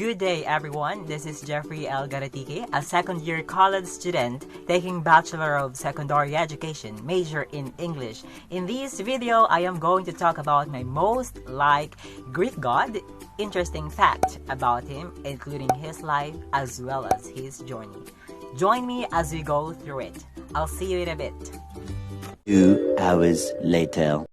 Good day everyone, this is Jeffrey L. Garatike, a second-year college student taking Bachelor of Secondary Education, major in English. In this video, I am going to talk about my most liked Greek god, interesting fact about him, including his life as well as his journey. Join me as we go through it. I'll see you in a bit. 2 hours later.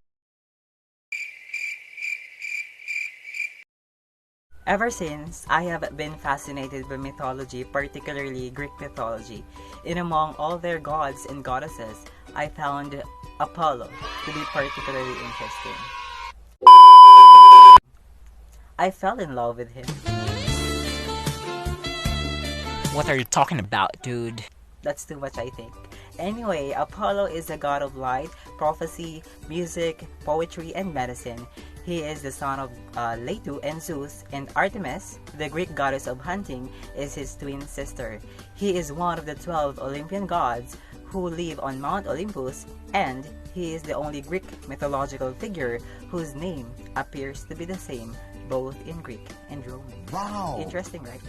Ever since, I have been fascinated by mythology, particularly Greek mythology. In among all their gods and goddesses, I found Apollo to be particularly interesting. I fell in love with him. What are you talking about, dude? That's too much, I think. Anyway, Apollo is a god of light, prophecy, music, poetry, and medicine. He is the son of Leto and Zeus, and Artemis, the Greek goddess of hunting, is his twin sister. He is one of the 12 Olympian gods who live on Mount Olympus, and he is the only Greek mythological figure whose name appears to be the same both in Greek and Roman. Wow! Interesting, right?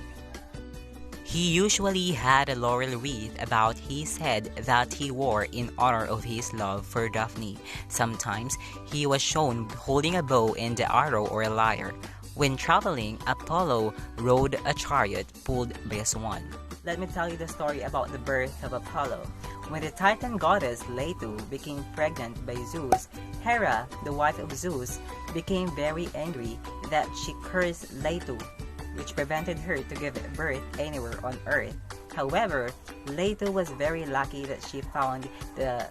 He usually had a laurel wreath about his head that he wore in honor of his love for Daphne. Sometimes, he was shown holding a bow and an arrow or a lyre. When traveling, Apollo rode a chariot pulled by a swan. Let me tell you the story about the birth of Apollo. When the Titan goddess Leto became pregnant by Zeus, Hera, the wife of Zeus, became very angry that she cursed Leto, which prevented her to give birth anywhere on Earth. However, Leto was very lucky that she found the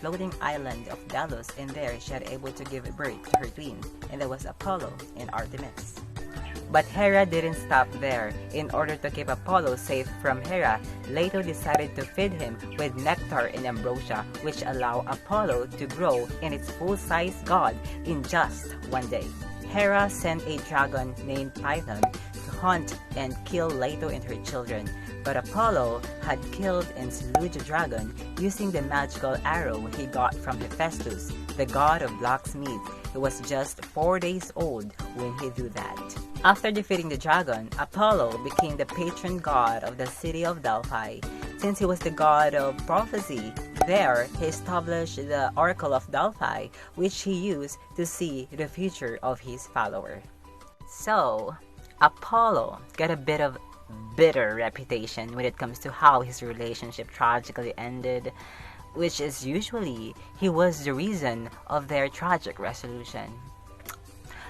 floating island of Delos, and there she had able to give birth to her twin, and that was Apollo and Artemis. But Hera didn't stop there. In order to keep Apollo safe from Hera, Leto decided to feed him with nectar and ambrosia, which allow Apollo to grow in its full-size god in just one day. Hera sent a dragon named Python to hunt and kill Leto and her children, but Apollo had killed and slew the dragon using the magical arrow he got from Hephaestus, the god of blacksmith. He was just 4 days old when he did that. After defeating the dragon, Apollo became the patron god of the city of Delphi. Since he was the god of prophecy, there he established the Oracle of Delphi, which he used to see the future of his follower. So, Apollo got a bit of bitter reputation when it comes to how his relationship tragically ended, which is usually he was the reason of their tragic resolution.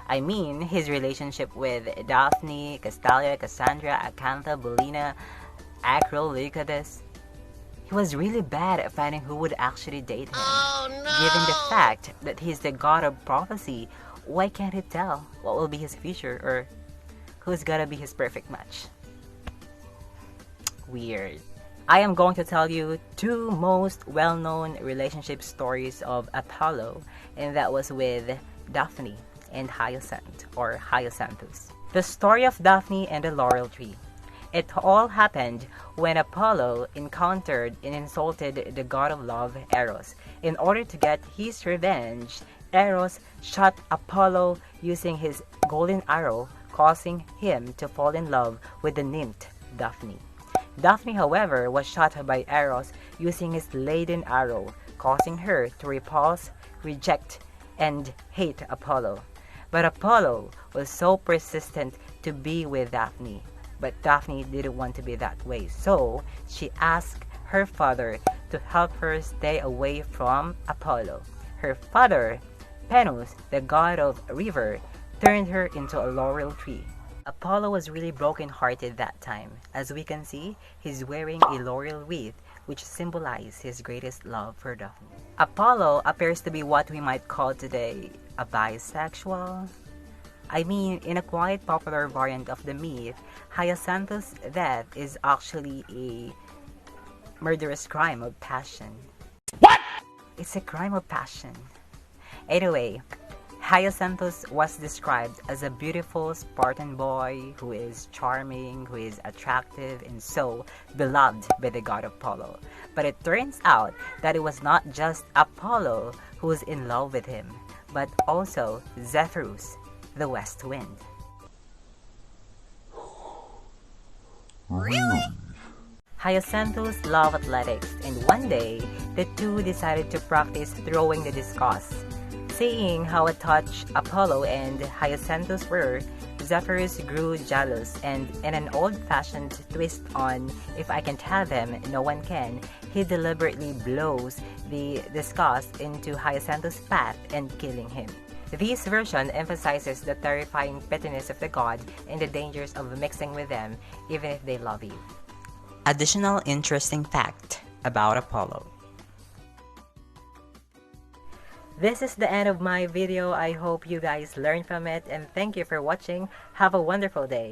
I mean, his relationship with Daphne, Castalia, Cassandra, Acantha, Bellina, Acro, Lycidas. He was really bad at finding who would actually date him. Oh, no! Given the fact that he's the god of prophecy, why can't he tell what will be his future or who's gonna be his perfect match? Weird. I am going to tell you two most well-known relationship stories of Apollo, and that was with Daphne and Hyacinth or Hyacinthus. The story of Daphne and the laurel tree. It all happened when Apollo encountered and insulted the god of love, Eros. In order to get his revenge, Eros shot Apollo using his golden arrow, causing him to fall in love with the nymph Daphne. Daphne, however, was shot by Eros using his laden arrow, causing her to repulse, reject, and hate Apollo. But Apollo was so persistent to be with Daphne. But Daphne didn't want to be that way, so she asked her father to help her stay away from Apollo. Her father, Penus, the god of river, turned her into a laurel tree. Apollo was really broken-hearted that time. As we can see, he's wearing a laurel wreath, which symbolizes his greatest love for Daphne. Apollo appears to be what we might call today a bisexual. I mean, in a quite popular variant of the myth, Hyacinthus' death is actually a murderous crime of passion. What? It's a crime of passion. Anyway, Hyacinthus was described as a beautiful Spartan boy who is charming, who is attractive, and so beloved by the god Apollo. But it turns out that it was not just Apollo who was in love with him, but also Zephyrus, the west wind. Hyacinthus love athletics, and one day, the two decided to practice throwing the discus. Seeing how attached Apollo and Hyacinthus were, Zephyrus grew jealous, and in an old-fashioned twist on "if I can tell them, no one can," he deliberately blows the discus into Hyacinthus' path and killing him. This version emphasizes the terrifying pettiness of the god and the dangers of mixing with them, even if they love you. Additional interesting fact about Apollo. This is the end of my video. I hope you guys learned from it, and thank you for watching. Have a wonderful day.